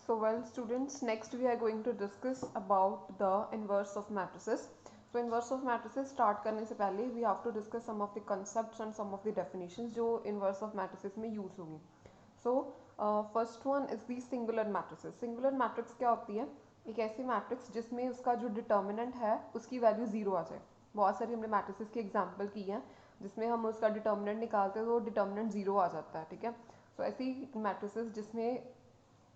So well students, next we are going to discuss about the inverse of matrices. So inverse of matrices start करने से पहले we have to discuss some of the concepts and some of the definitions जो inverse of matrices में use होंगी. So first one is the singular matrices. Singular matrix क्या होती है? एक ऐसी मैट्रिक्स जिसमें उसका जो डिटर्मिनेंट है उसकी वैल्यू जीरो आ जाए. बहुत सारी हमने मैट्रिसेस की एग्जांपल की है जिसमें हम उसका डिटर्मिनेंट निकालते हैं तो डिटर्मिनेंट जीरो आ जाता है. ठीक है. सो ऐसी मैट्रिसेस जिसमें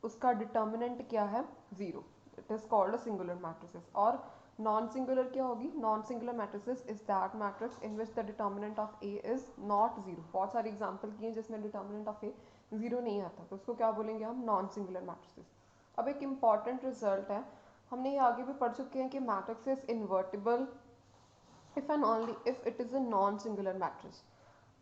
उसका डिटर्मिनेंट क्या है, zero, it is called a singular matrices. और नॉन सिंगुलर क्या होगी? Non singular matrices is that matrix in which the determinant of A is not zero. बहुत सारे एग्जांपल किए जिसमें डिटर्मिनेंट ऑफ ए जीरो नहीं आता, तो उसको क्या बोलेंगे हम? Non singular matrices. अब एक इंपॉर्टेंट रिजल्ट है, हमने ये आगे भी पढ़ चुके हैं कि matrix is invertible if and only if it is a non singular matrix.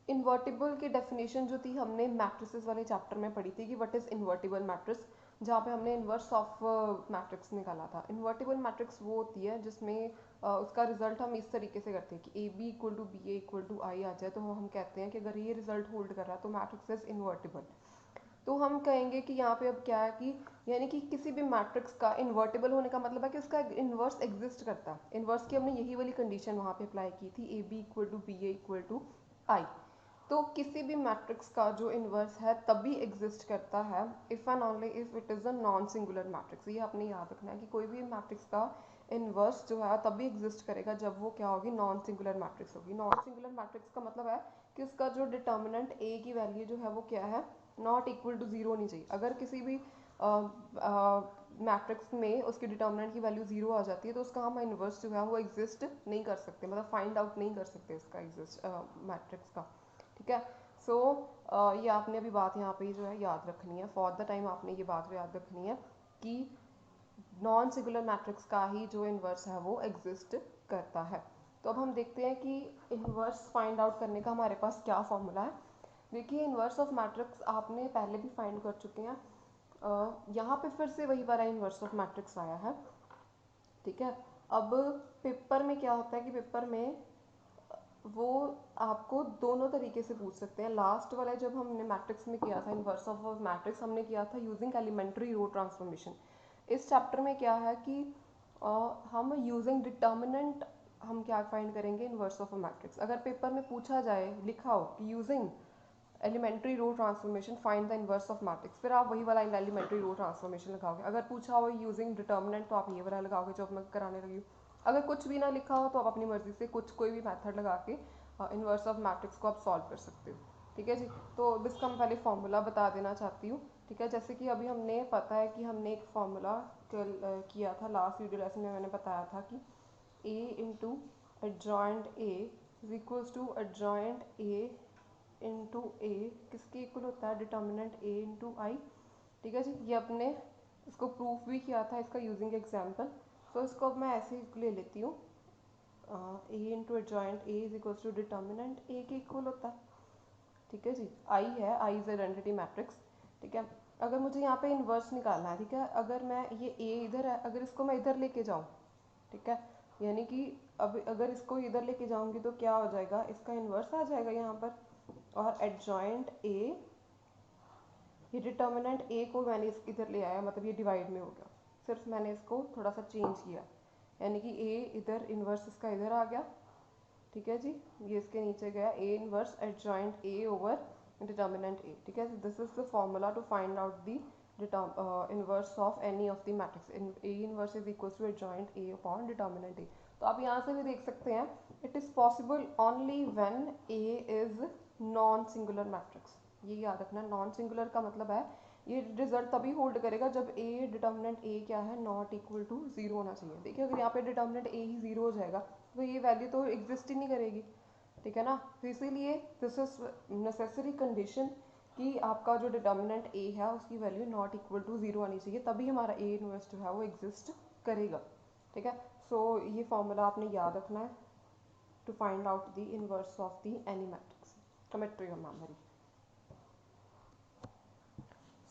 Invertible की डेफिनेशन जो थी हमने मैट्रिसेस वाले चैप्टर में पढ़ी थी कि व्हाट इज इन्वर्टिबल मैट्रिक्स, जहाँ पे हमने इन्वर्स ऑफ मैट्रिक्स निकाला था. इन्वर्टिबल मैट्रिक्स वो होती है जिसमें उसका रिजल्ट हम इस तरीके से करते हैं कि A B equal to B A equal to I आ जाए, तो हम कहते हैं कि अगर ये रिजल्ट होल्ड कर रहा है तो मैट्रिक्स इज इन्वर्टिबल. तो हम कहेंगे कि यहाँ पे अब क्या है कि यानी कि किसी भी मैट्रिक्स का इन्वर्टिबल होने का मतलब है कि उसका इन्वर्स एग्जिस्ट करता है. इन्वर्स की हमने यही वाली कंडीशन वहाँ पे अप्लाई की थी, A B equal to B A equal to I. तो किसी भी मैट्रिक्स का जो इन्वर्स है तभी एग्जिस्ट करता है if and only if it is a non singular matrix. ये आपने याद रखना है कि कोई भी मैट्रिक्स का इन्वर्स जो है तभी एग्जिस्ट करेगा जब वो क्या होगी? नॉन सिंगुलर मैट्रिक्स होगी. नॉन सिंगुलर मैट्रिक्स का मतलब है कि उसका जो डिटर्मिनेंट ए की वैल्यू जो है वो क्या है? नॉट इक्वल टू जीरो होनी चाहिए. अगर किसी भी मैट्रिक्स में उसकी डिटर्मिनेंट की वैल्यू जीरो आ जाती है तो उसका हम इन्वर्स जो है वो एग्जिस्ट नहीं कर सकते, मतलब फाइंड आउट नहीं कर सकते उसका एग्जिस्ट मैट्रिक्स का. ठीक है. सो ये आपने अभी बात यहाँ पे जो है याद रखनी है, फॉर द टाइम आपने ये बात याद रखनी है कि नॉन सिंगुलर मैट्रिक्स का ही जो इन्वर्स है वो एग्जिस्ट करता है. तो अब हम देखते हैं कि इन्वर्स फाइंड आउट करने का हमारे पास क्या फॉर्मूला है. देखिए इन्वर्स ऑफ मैट्रिक्स आपने पहले भी फाइंड कर चुके हैं, यहाँ पे फिर से वही वाला इन्वर्स ऑफ मैट्रिक्स आया है. ठीक है. अब पेपर में क्या होता है कि पेपर में वो आपको दोनों तरीके से पूछ सकते हैं. लास्ट वाला जब हमने मैट्रिक्स में किया था इन्वर्स ऑफ मैट्रिक्स, हमने किया था यूजिंग एलिमेंट्री रो ट्रांसफॉर्मेशन. इस चैप्टर में क्या है कि हम यूजिंग डिटर्मिनेंट हम क्या फाइंड करेंगे? Inverse of a matrix. अगर पेपर में पूछा जाए, लिखा हो कि using elementary row transformation find the inverse of matrix, फिर आप वही वाला एलिमेंट्री रो ट्रांसफॉर्मेशन लगाओगे. अगर पूछा हो यूजिंग डिटर्मिनेंट तो आप ये वाला लगाओगे जो मैं कराने लगी हूँ. अगर कुछ भी ना लिखा हो तो आप अपनी मर्जी से कोई भी मेथड लगा के इन्वर्स ऑफ मैट्रिक्स को आप सॉल्व कर सकते हो. ठीक है जी. तो इसका मैं पहले फॉर्मूला बता देना चाहती हूँ. ठीक है. जैसे कि अभी हमने पता है कि हमने एक फॉर्मूला किया था लास्ट वीडियो लेसन में, मैंने बताया था कि A into adjoint A is equals to adjoint A into A किसके इक्वल होता है? Determinant A into I. ठीक है जी. ये अपने इसको प्रूफ भी किया था इसका यूजिंग एग्जाम्पल. तो इसको अब मैं ऐसे ही ले लेती हूँ, A into adjoint A is equals to determinant A के इक्वल होता है. ठीक है जी. आई है, आई इज आइडेंटिटी मैट्रिक्स. ठीक है. अगर मुझे यहाँ पे इन्वर्स निकालना है, ठीक है, अगर मैं ये ए इधर है, अगर इसको मैं इधर लेके जाऊँ, ठीक है, यानी कि अब अगर इसको इधर लेके जाऊंगी तो क्या हो जाएगा? इसका इन्वर्स आ जाएगा यहाँ पर. और एडजॉइंट ए, ये डिटर्मिनेंट ए को मैंने इधर ले आया, मतलब ये डिवाइड में हो गया. सिर्फ मैंने इसको थोड़ा सा चेंज किया, यानी कि ए इधर इन्वर्स इसका इधर आ गया. ठीक है जी. ये इसके नीचे गया A inverse adjoint A over determinant A. ठीक है. This is the formula to find out the inverse of any of the matrix. A inverse is equal to adjoint A upon determinant A. तो आप यहाँ से भी देख सकते हैं, it is possible only when A is non singular matrix. ये याद रखना. नॉन सिंगुलर का मतलब है ये रिजल्ट तभी होल्ड करेगा जब ए डिटर्मिनेंट ए क्या है? नॉट इक्वल टू जीरो होना चाहिए. देखिए अगर यहाँ पे डिटर्मिनेंट ए ही जीरो हो जाएगा तो ये वैल्यू तो एग्जिस्ट ही नहीं करेगी. ठीक है ना. तो इसीलिए दिस इज नेसेसरी कंडीशन कि आपका जो डिटर्मिनेंट ए है उसकी value not equal to zero आनी चाहिए, तभी हमारा ए इनवर्स जो है वो एग्जिस्ट करेगा. ठीक है. सो ये फॉर्मूला आपने याद रखना है to find out the inverse of the any matrix. Commit to your memory.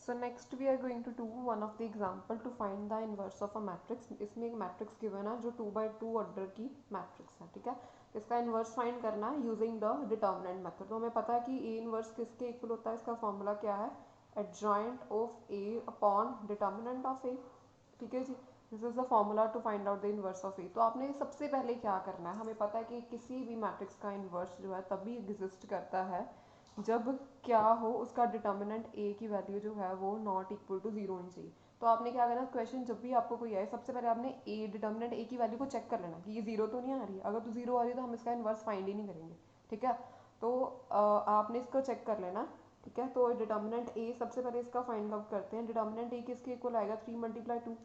So next we are going to do one of the example to find the inverse of a matrix. इसमें एक matrix given है जो 2x2 order की matrix है. ठीक है. इसका inverse find करना है यूजिंग द डिटर्मिनेंट मेथड. तो हमें पता है कि ए इन्वर्स किसके इक्वल होता है, इसका फॉर्मूला क्या है? Adjoint of A upon determinant of A. ठीक है जी, this is the formula to find out the inverse of A. तो आपने सबसे पहले क्या करना है, हमें पता है कि किसी भी मैट्रिक्स का इनवर्स जो है तभी एग्जिस्ट करता है जब क्या हो, उसका डिटर्मिनेंट ए की वैल्यू जो है वो नॉट इक्वल टू 0 होनी चाहिए। तो आपने क्या करना, क्वेश्चन जब भी आपको कोई आए सबसे पहले आपने ए डिटर्मिनेंट ए की वैल्यू को चेक कर लेना कि ये 0 तो नहीं आ रही है। अगर तो 0 आ रही है तो हम इसका इनवर्स फाइंड ही नहीं करेंगे। ठीक है, तो आपने इसको चेक कर लेना। ठीक है, तो डिटर्मिनेंट ए सबसे पहले इसका फाइंड आउट करते हैं। डिटर्मिनेंट ए किसके इक्वल आएगा, 3 multiply 2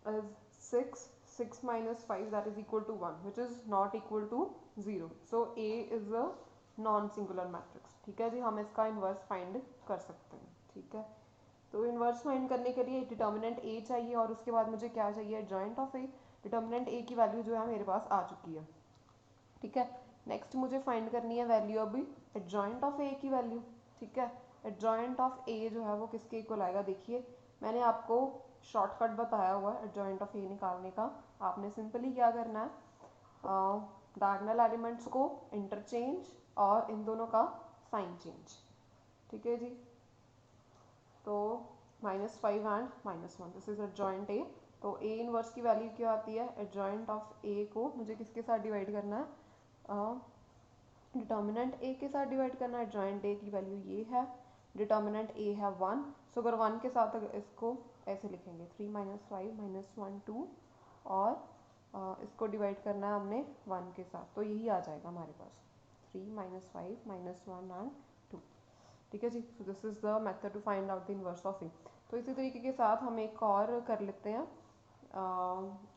is 6, 6 minus 5 that is equal to 1 which is not equal to 0. So A is a non-singular matrix. ठीक है जी, हम इसका इन्वर्स फाइंड कर सकते हैं। ठीक है, तो इन्वर्स फाइंड करने के लिए डिटर्मिनेंट A चाहिए और उसके बाद मुझे क्या चाहिए, adjoint of A। Determinant A की वैल्यू जो है मेरे पास आ चुकी है। ठीक है, नेक्स्ट मुझे फाइंड करनी है वैल्यू अभी एडजॉइंट ऑफ A की वैल्यू। ठीक है, एडजॉइंट ऑफ A जो है वो किसके इक्वल आएगा, देखिए मैंने आपको शॉर्टकट बताया हुआ है एडजॉइंट ऑफ ए निकालने का। आपने सिंपली क्या करना है, डायगोनल एलिमेंट्स को इंटरचेंज और इन दोनों का साइन चेंज। ठीक है जी, तो -5 and -1 this is adjoint A. तो ए इनवर्स की वैल्यू क्या आती है, एडजॉइंट ऑफ ए को मुझे किसके साथ डिवाइड करना है, डिटर्मिनेंट ए के साथ डिवाइड करना है। एडजॉइंट ए की वैल्यू ये है, डिटर्मिनेंट ए है 1। सो अगर 1 के साथ अगर इसको ऐसे लिखेंगे 3 - 5 - 1 2 और इसको डिवाइड करना है हमने 1 के साथ, तो यही आ जाएगा हमारे पास 3 - 5 - 1 एंड 2। ठीक है जी, so this is the method to find out the inverse of A. तो इसी तरीके के साथ हम एक और कर लेते हैं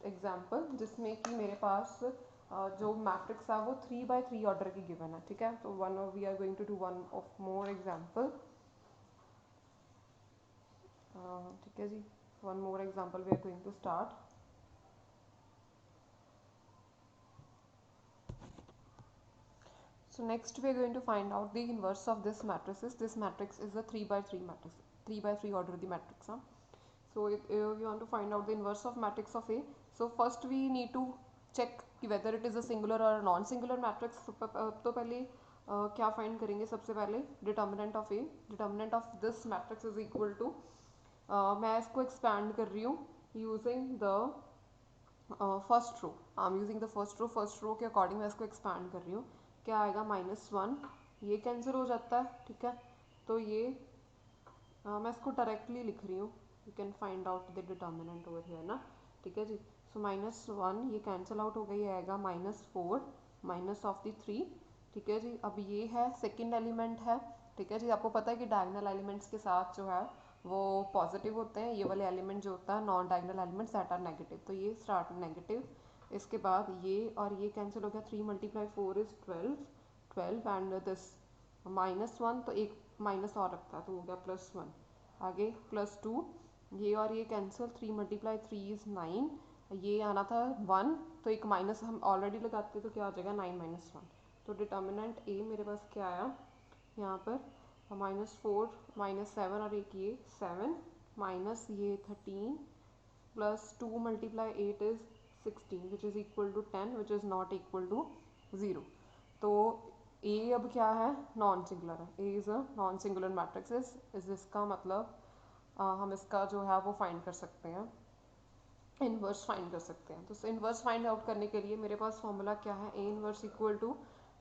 एग्जाम्पल, जिसमें कि मेरे पास जो मैट्रिक्स है वो 3x3 ऑर्डर की गिवन है। ठीक है, तो we are going to do one of more example. ठीक है जी, one more example we are going to start. So next we are going to find out the inverse of this matrices. This matrix is a 3x3 matrix, 3x3 order the matrix. So if you want to find out the inverse of matrix of A, so first we need to check whether it is a singular or a non-singular matrix. तो पहले क्या find करेंगे, सबसे पहले determinant of A. Determinant of this matrix is equal to, मैं इसको expand कर रही हूँ using the first row. I am using the first row के अकॉर्डिंग मैं इसको एक्सपैंड कर रही हूँ। क्या आएगा, -1, ये कैंसिल हो जाता है। ठीक है, तो ये मैं इसको डायरेक्टली लिख रही हूँ, you can find out the determinant over here ना। ठीक है जी, सो -1 ये कैंसिल आउट हो गई, आएगा -4 माइनस ऑफ द 3। ठीक है जी, अब ये है सेकंड एलिमेंट है। ठीक है जी, आपको पता है कि डायगोनल एलिमेंट्स के साथ जो है वो पॉजिटिव होते हैं, ये वाले एलिमेंट जो होता है non diagonal elements that are negative, तो ये स्टार्ट नेगेटिव। इसके बाद ये और ये कैंसिल हो गया, 3 × 4 इज 12 एंड दिस -1, तो एक माइनस और रखता है तो हो गया +1। आगे +2, ये और ये कैंसिल, 3 × 3 इज 9, ये आना था 1, तो एक माइनस हम ऑलरेडी लगाते तो क्या हो जाएगा 9 - 1। तो डिटर्मिनेंट ए मेरे पास क्या आया यहाँ पर, -4 -7 और एक ये 7 माइनस ये 13 +2 × 8 is 16 which is equal to 10 which is not equal to 0। तो ए अब क्या है, नॉन सिंगुलर है। A is a non singular matrix is इसका मतलब हम इसका जो है वो फाइंड कर सकते हैं, इनवर्स फाइंड कर सकते हैं। तो इनवर्स फाइंड आउट करने के लिए मेरे पास फॉर्मूला क्या है, A inverse equal to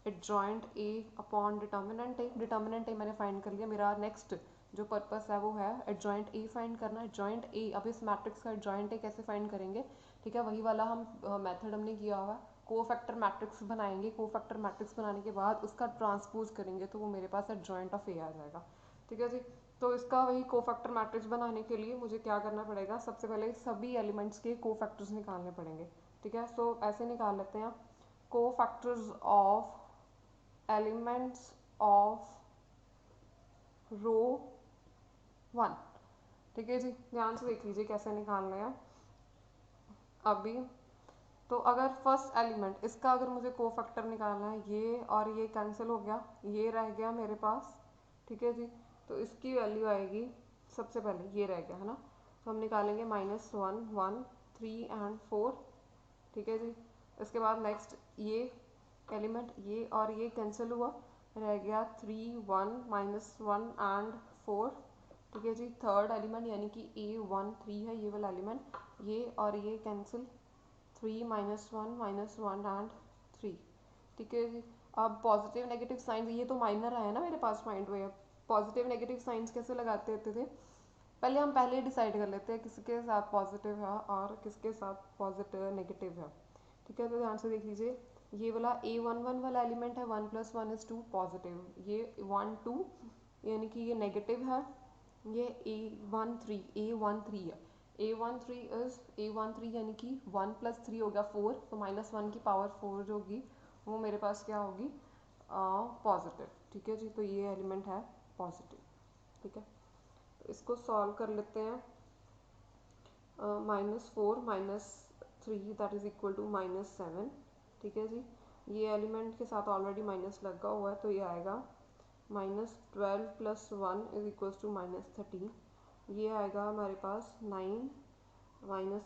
adjoint A upon determinant A. Determinant A मैंने फाइंड कर लिया। मेरा नेक्स्ट जो पर्पस है वो है एडजॉइंट ए फाइंड करना। एडजॉइंट ए, अब इस मैट्रिक्स का एडजॉइंट ए कैसे फाइंड करेंगे, ठीक है, वही वाला हम मेथड हमने किया हुआ। कोफैक्टर मैट्रिक्स बनाएंगे, कोफैक्टर मैट्रिक्स बनाने के बाद उसका ट्रांसपोज करेंगे तो वो मेरे पास एडजॉइंट ऑफ ए आ जाएगा। ठीक है जी, तो इसका वही कोफैक्टर मैट्रिक्स बनाने के लिए मुझे क्या करना पड़ेगा, सबसे पहले सभी एलिमेंट्स के कोफैक्टर्स निकालने पड़ेंगे। ठीक है, सो ऐसे निकाल लेते हैं, कोफैक्टर्स ऑफ एलिमेंट्स ऑफ रो 1। ठीक है जी, ध्यान से देख लीजिए कैसे निकालना है अभी। तो अगर फर्स्ट एलिमेंट इसका अगर मुझे कोफैक्टर निकालना है, ये और ये कैंसिल हो गया, ये रह गया मेरे पास। ठीक है जी, तो इसकी वैल्यू आएगी, सबसे पहले ये रह गया है ना, तो हम निकालेंगे -1 1 3 एंड 4। ठीक है जी, इसके बाद नेक्स्ट ये एलिमेंट, ये और ये कैंसिल हुआ, रह गया 3 1 -1 एंड 4। ठीक है जी। थर्ड एलिमेंट यानी कि A13 है ये वाला एलिमेंट, ये और ये कैंसिल, 3 -1 एंड 3। ठीक है जी। अब पॉजिटिव नेगेटिव साइंस, ये तो माइनर है ना मेरे पास पॉइंट में, पॉजिटिव नेगेटिव साइंस कैसे लगाते होते थे, पहले डिसाइड कर लेते हैं किसके साथ पॉजिटिव है और किसके साथ पॉजिटिव नेगेटिव है। ठीक है, तो ध्यान से देख लीजिए, ये वाला A11 वाला एलिमेंट है 1 + 1 = 2 पॉजिटिव, ये 1 2 यानी कि ये नेगेटिव है, ये A13 है, A13 यानी कि 1 + 3 हो गया 4, तो -1 की पावर 4 जो होगी वो मेरे पास क्या होगी, पॉजिटिव। ठीक है जी, तो ये एलिमेंट है पॉजिटिव। ठीक है, तो इसको सॉल्व कर लेते हैं। -4 - 3 दैट इज इक्वल टू -7। ठीक है जी, ये एलिमेंट के साथ ऑलरेडी माइनस लगा हुआ है, तो ये आएगा -12 + 1 = -13। ये आएगा हमारे पास 9 - 1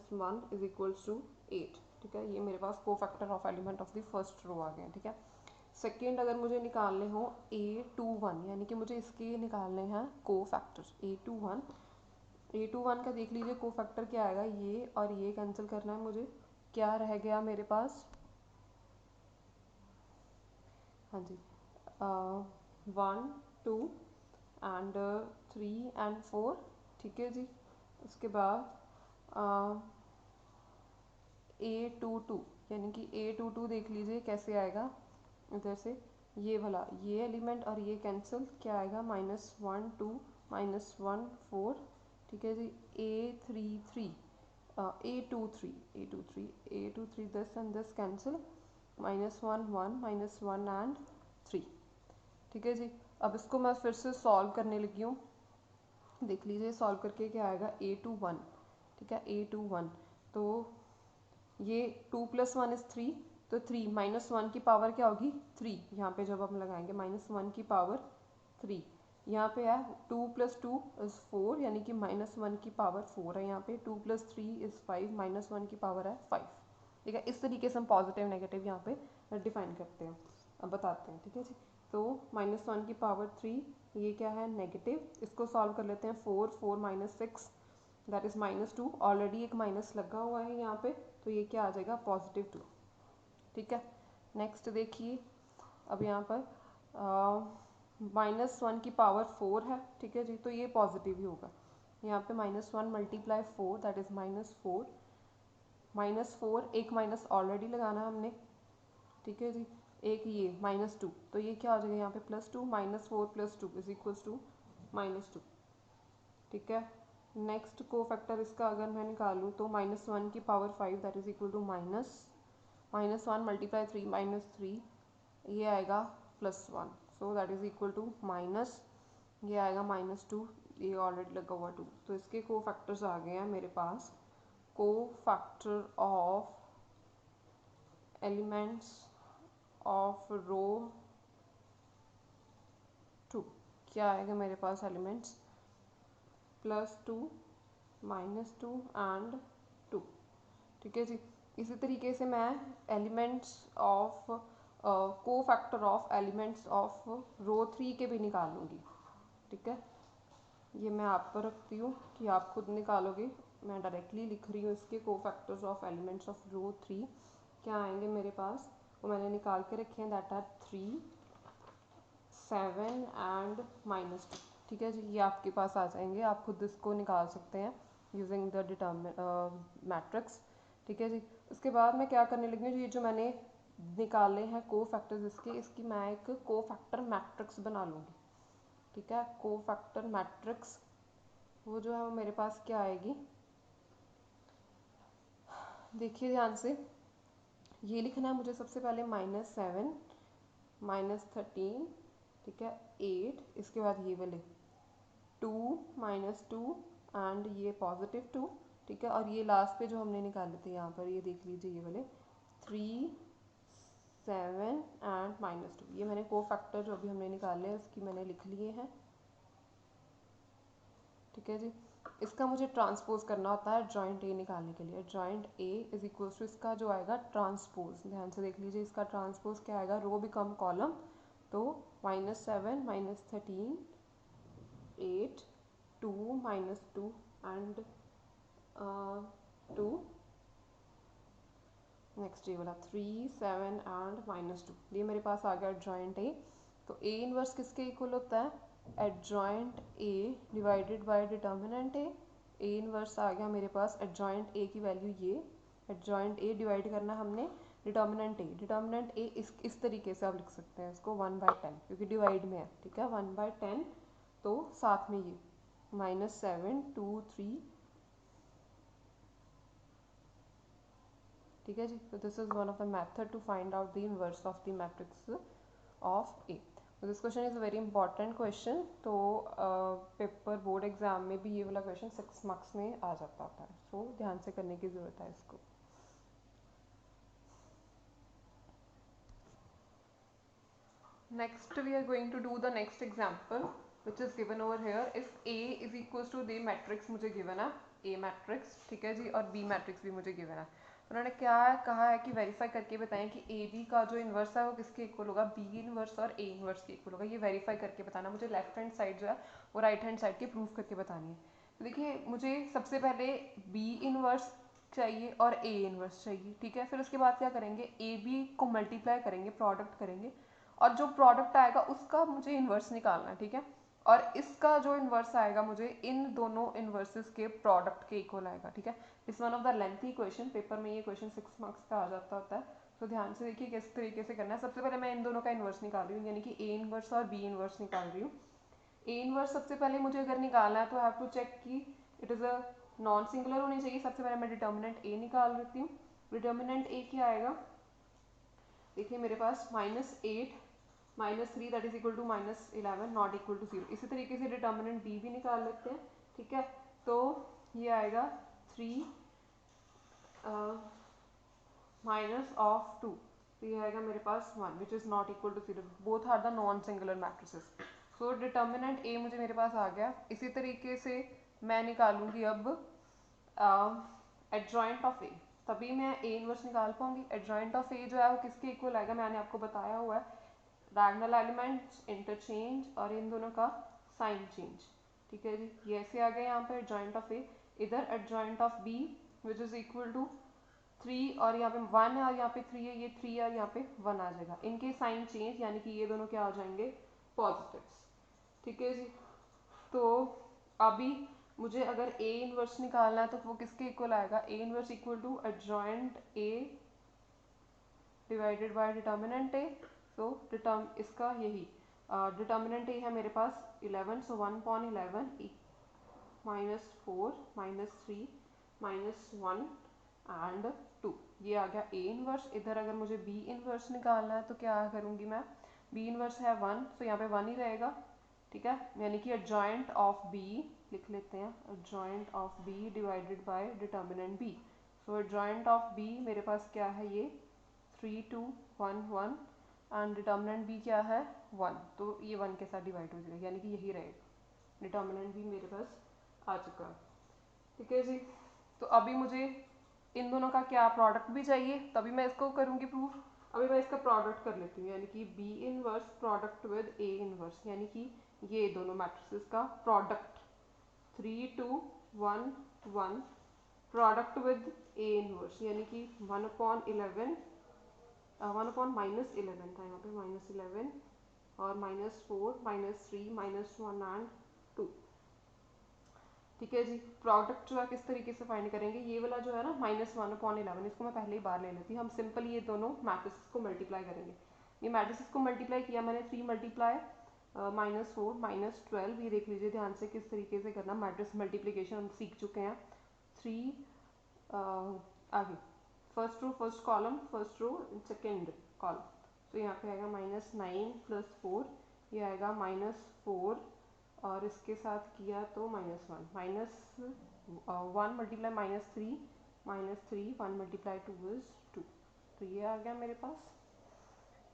= 8। ठीक है, ये मेरे पास cofactor of element of the first row आ गए। ठीक है, सेकेंड अगर मुझे निकालने हो A21, यानी कि मुझे इसके निकालने हैं कोफैक्टर A21 का देख लीजिए कोफैक्टर क्या आएगा, ये और ये कैंसिल करना है मुझे, क्या रह गया मेरे पास, हाँ जी, 1 2 एंड 3 एंड 4। ठीक है जी, उसके बाद A22, यानी कि A22 देख लीजिए कैसे आएगा, इधर से ये वाला ये एलिमेंट और ये कैंसिल, क्या आएगा, -1 2 -1 4। ठीक है जी, A33 A23 this and this cancel, -1 1 -1 and 3। ठीक है जी, अब इसको मैं फिर से सॉल्व करने लगी हूँ, देख लीजिए सॉल्व करके क्या आएगा, A21। ठीक है, A21, तो ये 2 + 1 = 3, तो 3 -1 की पावर क्या होगी, 3, यहाँ पे जब हम लगाएंगे -1 की पावर 3, यहाँ पे है 2 + 2 = 4, यानी कि -1 की पावर 4 है, यहाँ पे 2 + 3 = 5, -1 की पावर है 5। ठीक है, इस तरीके से हम पॉजिटिव नेगेटिव यहाँ पे डिफाइन करते हैं, अब बताते हैं। ठीक है जी, तो -1 की पावर 3, ये क्या है, नेगेटिव, इसको सॉल्व कर लेते हैं, 4 4 - 6 दैट इज -2, ऑलरेडी एक माइनस लगा हुआ है यहाँ पे, तो ये क्या आ जाएगा, +2। ठीक है, नेक्स्ट देखिए, अब यहाँ पर -1 की पावर 4 है। ठीक है जी, तो ये पॉजिटिव ही होगा, यहाँ पे -1 × 4 दैट इज -4, -4 एक माइनस ऑलरेडी लगाना है हमने। ठीक है जी, एक ये -2, तो ये क्या हो जाएगा यहाँ पे +2, -4 + 2 = -2। ठीक है, नेक्स्ट कोफैक्टर इसका अगर मैं निकालूँ तो -1 की power 5 that is equal to -1 × 3 - 3, ये आएगा +1, so that is equal to minus, ये आएगा -2, ये ऑलरेडी लगा हुआ 2, तो इसके कोफैक्टर्स आ गए हैं मेरे पास, कोफैक्टर ऑफ एलिमेंट्स ऑफ रो 2, क्या आएगा मेरे पास एलिमेंट्स, +2 -2 एंड 2। ठीक है जी, इसी तरीके से मैं elements of cofactor of elements of row 3 के भी निकाल लूँगी। ठीक है, ये मैं आप पर रखती हूँ कि आप खुद निकालोगे, मैं डायरेक्टली लिख रही हूँ इसके cofactors of elements of row 3 क्या आएंगे मेरे पास, वो मैंने निकाल के रखे हैं, दैट आर 3 7 एंड -2। ठीक है जी, ये आपके पास आ जाएंगे, आप खुद इसको निकाल सकते हैं यूजिंग द मैट्रिक्स। ठीक है जी, उसके बाद मैं क्या करने लगी हूँ, ये जो मैंने निकाले हैं कोफैक्टर्स इसकी मैं एक कोफैक्टर मैट्रिक्स बना लूँगी। ठीक है, कोफैक्टर मैट्रिक्स वो जो है वो मेरे पास क्या आएगी, देखिए ध्यान से, ये लिखना है मुझे सबसे पहले -7 -13, ठीक है, 8, इसके बाद ये वाले 2 -2 एंड ये +2। ठीक है, और ये लास्ट पे जो हमने निकाले थे यहाँ पर, ये देख लीजिए ये वाले 3 7 एंड -2, ये मैंने कोफैक्टर जो अभी हमने निकाले हैं उसकी मैंने लिख लिए हैं। ठीक है जी, इसका मुझे ट्रांसपोज करना होता है जॉइंट ए निकालने के लिए, joint A is equal to इसका जो आएगा ट्रांसपोज, ध्यान से देख लीजिए इसका ट्रांसपोज क्या आएगा, रो बिकम कॉलम, तो -7 -13 8 2 माइनस 2 एंड 2, नेक्स्ट ये वाला 3 7 एंड -2, ये मेरे पास आ गया एडजॉइंट ए। तो ए इनवर्स किसके इक्वल होता है? Adjoint A divided by determinant A. A inverse आ गया मेरे पास एडजॉइंट ए की वैल्यू ये, एडजॉइंट ए डिवाइड करना हमने डिटर्मिनेंट ए। डिटर्मिनेंट ए इस तरीके से आप लिख सकते हैं इसको 1/10, क्योंकि डिवाइड में है, ठीक है, 1/10। तो साथ में ये -7 2 3, ठीक है जी। तो this is one of the method to find out the inverse of the matrix of A. तो this question is a very important question. तो पेपर बोर्ड एग्जाम में भी ये वाला क्वेश्चन 6 मार्क्स में आ जाता होता है, सो ध्यान से करने की ज़रूरत है इसको। Next we are going to do the next example which is given over here. If A is equals to the matrix मुझे given है A matrix, ठीक है जी, और B matrix भी मुझे given है। उन्होंने क्या कहा है कि वेरीफाई करके बताएं कि ए बी का जो इन्वर्स है वो किसके इक्वल होगा, बी इन्वर्स और ए इन्वर्स के इक्वल होगा। ये वेरीफाई करके बताना, मुझे लेफ्ट हैंड साइड जो है वो राइट हैंड साइड की प्रूव करके बतानी है। तो देखिए मुझे सबसे पहले बी इन्वर्स चाहिए और ए इन्वर्स चाहिए, ठीक है। फिर उसके बाद क्या करेंगे, ए बी को मल्टीप्लाई करेंगे, प्रोडक्ट करेंगे, और जो प्रोडक्ट आएगा उसका मुझे इन्वर्स निकालना है, ठीक है। और इसका जो इन्वर्स आएगा मुझे इन दोनों इन्वर्सेस के प्रोडक्ट के इक्वल आएगा, ठीक है। इस one of the lengthy question, paper में ये क्वेश्चन 6 मार्क्स का आ जाता होता है। तो ध्यान से देखिए किस तरीके से करना है। सबसे पहले मैं इन दोनों का इन्वर्स निकाल रही हूँ, यानी कि ए इन्वर्स और बी इन्वर्स निकाल रही हूँ। ए इन्वर्स सबसे पहले मुझे अगर निकालना है तो आई हैव टू चेक कि it is a non singular होनी चाहिए। सबसे पहले मैं डिटर्मिनेंट ए निकाल लेती हूँ। डिटर्मिनेंट ए क्या आएगा, देखिए मेरे पास -8 -3 that is equal to -11 not equal to 0। इसी तरीके से डिटर्मिनेंट बी भी निकाल लेते हैं, ठीक है। तो ये आएगा 3 माइनस ऑफ 2, तो ये आएगा मेरे पास 1 which is not equal to 0। Both are the non singular matrices. So determinant A मुझे मेरे पास आ गया। इसी तरीके से मैं निकालूंगी अब एडजॉइंट ऑफ ए, तभी मैं ए इनवर्स निकाल पाऊंगी। एडजॉइंट ऑफ ए जो है वो किसके इक्वल आएगा, मैंने आपको बताया हुआ है, डायगोनल एलिमेंट्स इंटरचेंज और इन दोनों का साइन चेंज, ठीक है जी। ये ऐसे आ गया यहाँ पे एडजॉइंट ऑफ ए। इधर adjoint of B which is equal to 3 और यहाँ पे 1 है और यहाँ पे 3 है, ये 3 और यहाँ पे 1 आ जाएगा। इनके साइन चेंज यानी कि ये दोनों क्या हो जाएंगे, पॉजिटिव्स, ठीक है जी। तो अभी मुझे अगर ए इनवर्स निकालना है तो वो किसके इक्वल आएगा, A inverse equal to adjoint A divided by determinant A. So डिटर्म इसका यही डिटर्मिनेंट ए है मेरे पास 11, सो 1/11 -4 -3 -1 एंड 2, ये आ गया ए इनवर्स। इधर अगर मुझे बी इनवर्स निकालना है तो क्या करूँगी मैं, बी इनवर्स है 1, सो यहाँ पे 1 ही रहेगा, ठीक है। यानी कि एडजॉइंट ऑफ बी लिख लेते हैं, adjoint of B divided by determinant B. So adjoint of B मेरे पास क्या है, ये 3 2 1 1 एंड डिटर्मिनेंट बी क्या है 1, तो ये 1 के साथ डिवाइड हो जाएगा, यानी कि यही रहेगा। डिटर्मिनेंट बी मेरे पास आ चुका है, ठीक है जी। तो अभी मुझे इन दोनों का क्या प्रोडक्ट भी चाहिए, तभी मैं इसको करूँगी प्रूफ। अभी मैं इसका प्रोडक्ट कर लेती हूँ, यानी कि B inverse product with A inverse, यानी कि ये दोनों मैट्रिसेस का product 3 2 1 1 product with A inverse, यानी कि 1/11 1/-11 था यहाँ पे, -11 और -4 -3 -1 एंड 2, ठीक है जी। प्रोडक्ट जो है किस तरीके से फाइंड करेंगे, ये वाला जो है ना -1/11, इसको मैं पहले ही बार ले लेती हूँ। हम सिंपल ये दोनों मैट्रिसेस को मल्टीप्लाई करेंगे। ये मैट्रिसेस को मल्टीप्लाई किया मैंने, 3 मल्टीप्लाई -4 -12, ये देख लीजिए ध्यान से किस तरीके से करना। मैट्रिक्स मल्टीप्लीकेशन हम सीख चुके हैं। 3 आगे first row first column, first row second column, तो यहाँ पे आएगा -9 + 4, ये आएगा -4 और इसके साथ किया तो -1 -1 मल्टीप्लाई -3 -3 1 मल्टीप्लाई 2 इज 2, तो ये आ गया मेरे पास।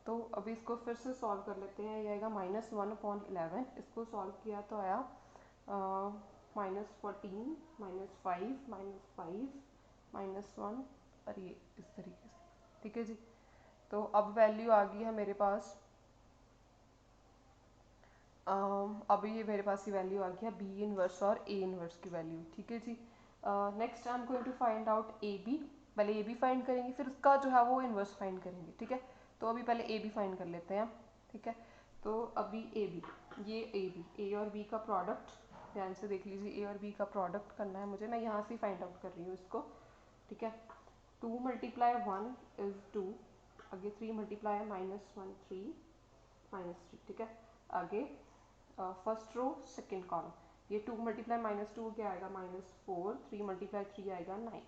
तो अभी इसको फिर से सॉल्व कर लेते हैं। ये आएगा -1/11, इसको सॉल्व किया तो आया -14 -5 -5 -1 और ये इस तरीके से, ठीक है जी। तो अब वैल्यू आ गई है मेरे पास अभी ये मेरे पास ये वैल्यू आ गया बी इनवर्स और ए इनवर्स की वैल्यू, ठीक है जी। Next I am going to find out A B. पहले ए बी फाइंड करेंगे, फिर उसका जो है वो इनवर्स फाइंड करेंगे, ठीक है। तो अभी पहले ए बी फाइंड कर लेते हैं, ठीक है। तो अभी ए बी, ये ए और बी का प्रोडक्ट ध्यान से देख लीजिए, ए और बी का प्रोडक्ट करना है मुझे, मैं यहाँ से फाइंड आउट कर रही हूँ इसको, ठीक है। 2 मल्टीप्लाई 1 इज 2, आगे 3 मल्टीप्लाई -1 3 -3, ठीक है। आगे फर्स्ट रो सेकेंड कॉलम, ये 2 मल्टीप्लाई -2 क्या आएगा -4, 3 मल्टीप्लाई 3 आएगा 9,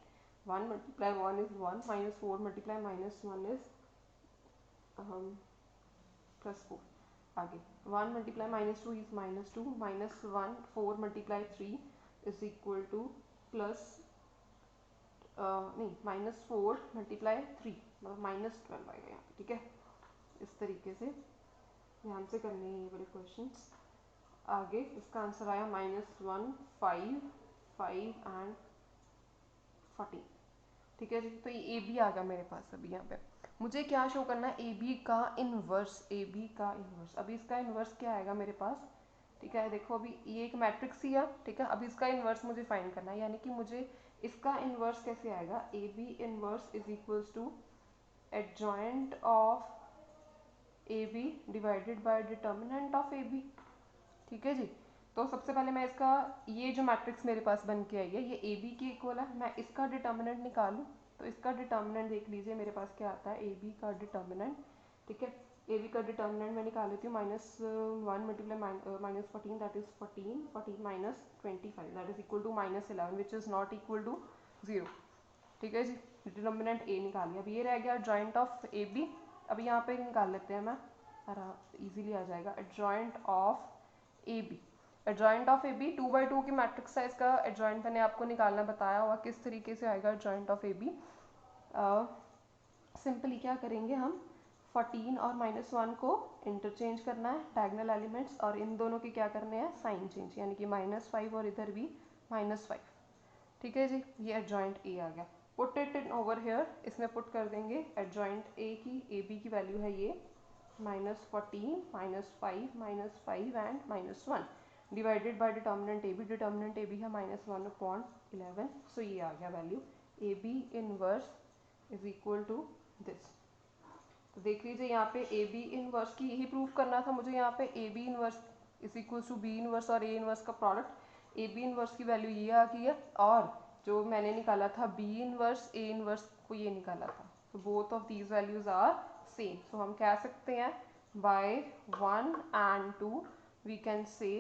1 मल्टीप्लाई 1 इज 1, -4 मल्टीप्लाई -1 इज +4। आगे 1 multiply -2 is -2, -1 4 multiply 3 is equal two plus नहीं -4 मल्टीप्लाई 3 मतलब -12 आएगा यहाँ पे, ठीक है। इस तरीके से ध्यान से करने हैं ये वाले क्वेश्चंस। आगे इसका आंसर आया -1 5 5 एंड 14, ठीक है जी। तो ये ए बी आ गया मेरे पास। अभी यहाँ पे मुझे क्या शो करना है, ए बी का इनवर्स, ए बी का इनवर्स। अभी इसका इनवर्स क्या आएगा मेरे पास, ठीक है। देखो अभी ये एक मैट्रिक्स ही है, ठीक है। अभी इसका इनवर्स मुझे फाइंड करना है, यानी कि मुझे इसका इनवर्स कैसे आएगा, A B inverse is equals to adjoint of A B divided by determinant of A B, ठीक है जी। तो सबसे पहले मैं इसका, ये जो मैट्रिक्स मेरे पास बन के आई है ये ए बी की इक्वल है, मैं इसका डिटर्मिनेंट निकालूं तो इसका डिटर्मिनेंट देख लीजिए मेरे पास क्या आता है, ए बी का डिटर्मिनेंट, ठीक है। ए बी का डिटर्मिनेंट मैं निकाल लेती हूँ, -1 multiply -14 that is 14, 14 minus 25 that is equal to -11 which is not equal to 0, ठीक है जी। डिटर्मिनेंट ए निकाल लिया। अब ये रह गया जॉइंट ऑफ ए बी। अभी यहाँ पे निकाल लेते हैं, मैं इजीली आ जाएगा। Adjoint of A B, adjoint of A B 2x2 की मैट्रिक्स साइज का एडजॉइंट मैंने आपको निकालना बताया हुआ, किस तरीके से आएगा adjoint of A B. Simply क्या करेंगे हम, 14 और -1 को इंटरचेंज करना है डायगोनल एलिमेंट्स, और इन दोनों के क्या करने हैं, साइन चेंज, यानी कि -5 और इधर भी -5, ठीक है जी। ये एडजॉइंट ए आ गया। Put it in over here, इसमें पुट कर देंगे एडजॉइंट ए की, ए बी की वैल्यू है ये -14 -5 -5 and -1 divided by determinant A B, determinant A B है -1/11, सो ये आ गया value A B inverse is equal to this. तो देख लीजिए यहाँ पे ए बी इनवर्स की यही प्रूफ करना था मुझे, यहाँ पे A B inverse is equal to B inverse और ए इनवर्स का प्रोडक्ट, ए बी इनवर्स की वैल्यू ये आ गई है, और जो मैंने निकाला था बी इनवर्स ए इनवर्स को ये निकाला था, तो both of these values are same. So हम कह सकते हैं bye 1 and 2 we can say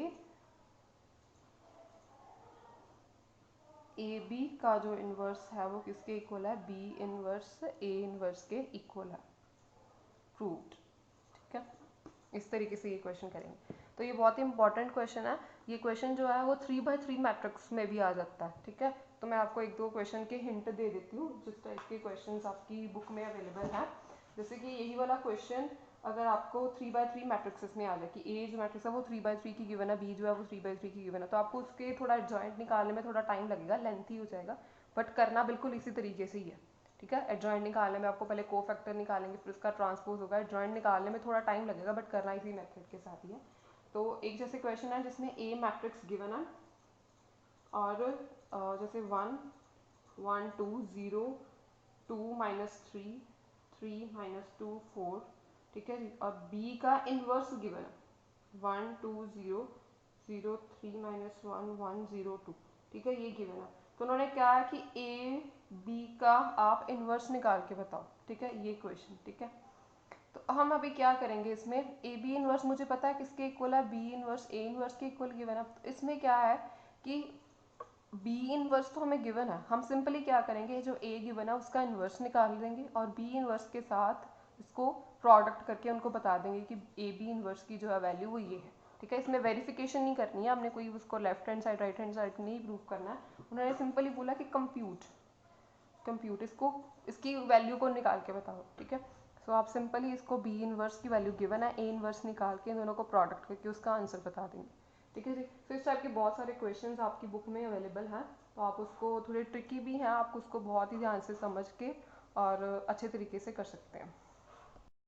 A B का जो इनवर्स है वो किसके इक्वल है, बी इनवर्स ए इनवर्स के इक्वल है, प्रूव्ड, ठीक है। इस तरीके से ये क्वेश्चन करेंगे। तो ये बहुत ही इंपॉर्टेंट क्वेश्चन है। ये क्वेश्चन जो है वो 3x3 मैट्रिक्स में भी आ जाता है, ठीक है। तो मैं आपको एक दो क्वेश्चन के हिंट दे देती हूँ जिस टाइप के क्वेश्चन आपकी बुक में अवेलेबल है। जैसे कि यही वाला क्वेश्चन अगर आपको 3x3 मैट्रिक्सेस में आ जाए कि ए जो मैट्रिक्स है वो 3x3 की गिवन है, बी जो है वो 3x3 की गिवन है, तो आपको उसके थोड़ा जॉइंट निकालने में थोड़ा टाइम लगेगा, लेंथी हो जाएगा, बट करना बिल्कुल इसी तरीके से ही है, ठीक है। एडजॉइंट निकालने में आपको पहले को फैक्टर निकालेंगे, फिर उसका ट्रांसपोज होगा, एडजॉइंट निकालने में थोड़ा टाइम लगेगा, बट करना इसी मेथड के साथ ही है। तो एक जैसे क्वेश्चन है जिसमें ए मैट्रिक्स गिवन है और जैसे 1 1 2 0 2 -3 3 -2 4, ठीक है जी, और बी का इनवर्स गिवन है 1 2 0 0 3 -1 1 0 2, ठीक है, ये गिवन है। तो उन्होंने क्या है कि ए बी का आप इनवर्स निकाल के बताओ, ठीक है, ये क्वेश्चन, ठीक है। तो हम अभी क्या करेंगे, इसमें ए बी इनवर्स मुझे पता है किसके इक्वल है, बी इनवर्स ए इनवर्स के इक्वल गिवन है। तो इसमें क्या है कि बी इनवर्स तो हमें गिवन है, हम सिंपली क्या करेंगे, जो ए गिवन है उसका इनवर्स निकाल देंगे और बी इनवर्स के साथ इसको प्रोडक्ट करके उनको बता देंगे कि ए बी इनवर्स की जो है वैल्यू वो ये है, ठीक है। इसमें वेरिफिकेशन नहीं करनी है, हमने कोई उसको left hand side right hand side नहीं प्रूव करना है। उन्होंने सिंपली बोला कि कंप्यूट इसको, इसकी वैल्यू को निकाल के बताओ, ठीक है। सो आप सिंपली इसको बी इनवर्स की वैल्यू गिवन है, ए इनवर्स निकाल के इन दोनों को प्रोडक्ट करके उसका आंसर बता देंगे, ठीक है जी। तो इस टाइप के बहुत सारे क्वेश्चंस आपकी बुक में अवेलेबल हैं, तो आप उसको, थोड़े ट्रिकी भी हैं, आप उसको बहुत ही ध्यान से समझ के और अच्छे तरीके से कर सकते हैं।